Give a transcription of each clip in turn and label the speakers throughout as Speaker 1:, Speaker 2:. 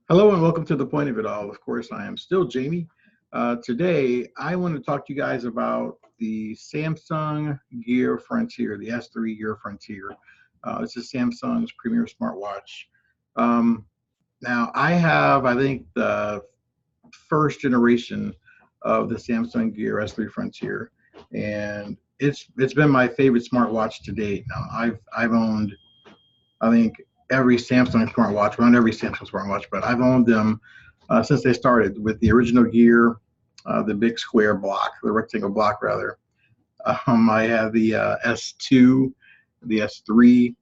Speaker 1: Hello and welcome to the point of it all. Of course, I am still Jamie. Today, I want to talk to you guys about the Samsung Gear Frontier, the S3 Gear Frontier. This is Samsung's premier smartwatch. Um, Now, I have, I think, the first generation of the Samsung Gear S3 Frontier, and it's been my favorite smartwatch to date. Now, I've owned, I think, every Samsung smartwatch, well, not every Samsung smartwatch, but I've owned them since they started with the original Gear, the big square block, the rectangle block rather. I have the S2, the S3,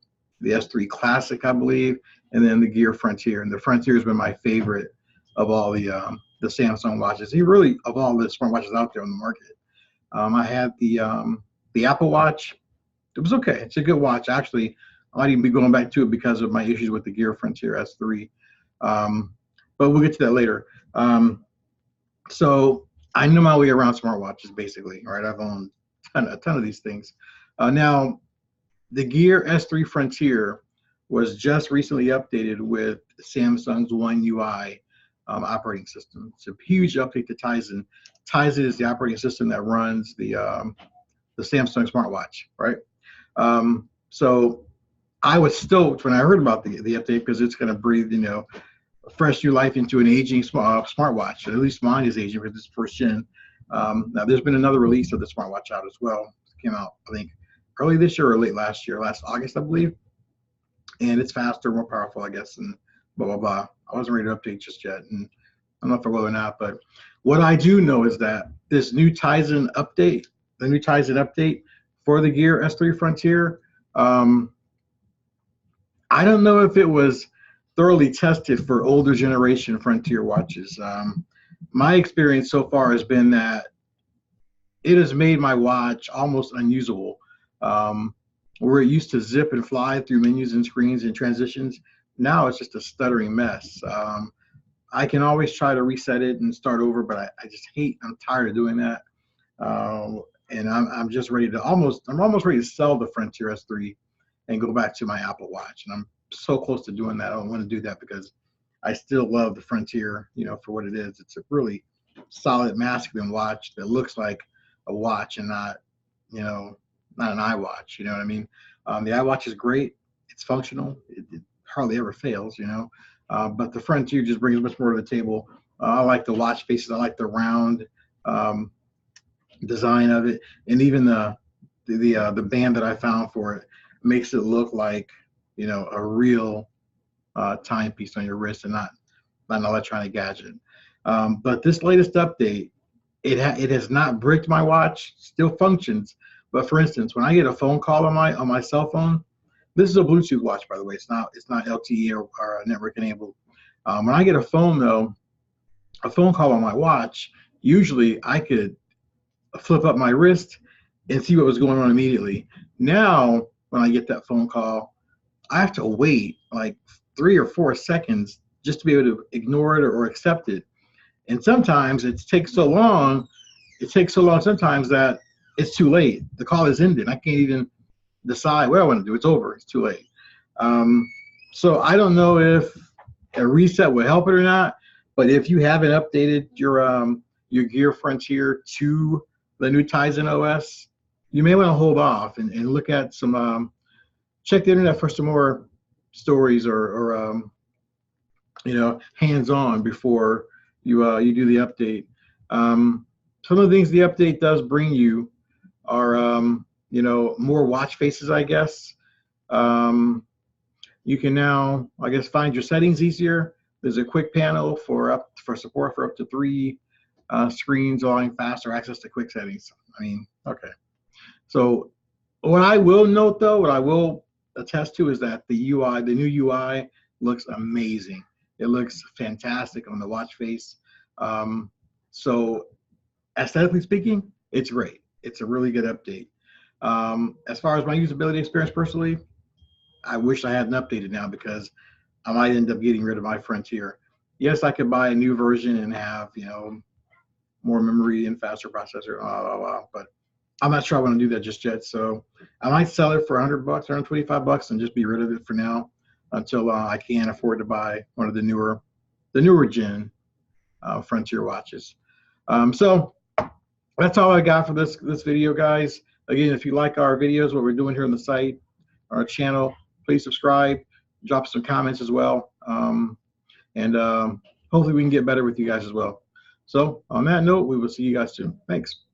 Speaker 1: the S3 Classic, I believe, and then the Gear Frontier. And the Frontier has been my favorite of all the Samsung watches. He really of all the smartwatches out there on the market. I had the Apple Watch. It was okay. It's a good watch. Actually, I might even be going back to it because of my issues with the Gear Frontier S3. Um, but we'll get to that later. So I know my way around smartwatches, basically. Right, I've owned a ton of these things. Now, the Gear S3 Frontier was just recently updated with Samsung's One UI operating system. It's a huge update to Tizen. Tizen is the operating system that runs the Samsung smartwatch, right? So I was stoked when I heard about the update because it's going to breathe, fresh new life into an aging smartwatch. At least mine is aging because it's first gen. Now, there's been another release of the smartwatch out as well. It came out, I think, early this year or late last year, last August, I believe. And it's faster, more powerful, I guess, and blah, blah, blah. I wasn't ready to update just yet. And I don't know if I will or not. But what I do know is that this new Tizen update, the new Tizen update for the Gear S3 Frontier, I don't know if it was thoroughly tested for older generation Frontier watches. My experience so far has been that it has made my watch almost unusable. Where it used to zip and fly through menus and screens and transitions, now it's just a stuttering mess. I can always try to reset it and start over, but I just I'm tired of doing that. And I'm just ready to I'm almost ready to sell the Frontier S3 and go back to my Apple Watch. And I'm so close to doing that. I don't want to do that because I still love the Frontier, for what it is. It's a really solid masculine watch that looks like a watch and not, not an iWatch. You know what I mean? The iWatch is great. It's functional. It hardly ever fails, but the Frontier just brings much more to the table. I like the watch faces. I like the round design of it, and even the band that I found for it makes it look like a real timepiece on your wrist and not an electronic gadget. But this latest update, it has not bricked my watch. Still functions, but for instance, when I get a phone call on my cell phone, this is a Bluetooth watch, by the way. It's not LTE or network enabled. When I get a phone call on my watch, usually I could flip up my wrist and see what was going on immediately. Now, when I get that phone call, I have to wait like 3 or 4 seconds just to be able to ignore it or accept it. And sometimes it takes so long sometimes that it's too late. The call is ended. I can't even decide what I want to do. It's over. It's too late. Um, so I don't know if a reset will help it or not. But if you haven't updated your Gear Frontier to the new Tizen OS, you may want to hold off and look at check the internet for some more stories or hands-on before you do the update. Some of the things the update does bring you are more watch faces, I guess. You can now, I guess, find your settings easier. There's a quick panel for support for up to 3 screens, allowing faster access to quick settings. I mean, okay. So what I will note, though, what I will attest to is that the new UI looks amazing. It looks fantastic on the watch face. So aesthetically speaking, it's great. It's a really good update. As far as my usability experience personally, I wish I hadn't updated now because I might end up getting rid of my Frontier. Yes, I could buy a new version and have, more memory and faster processor, but I'm not sure I want to do that just yet. So I might sell it for $100, $125, and just be rid of it for now until I can afford to buy one of the newer newer gen Frontier watches. So that's all I got for this video, guys. Again, if you like our videos, what we're doing here on the site, our channel, please subscribe, drop some comments as well, and hopefully we can get better with you guys as well. So on that note, we will see you guys soon. Thanks.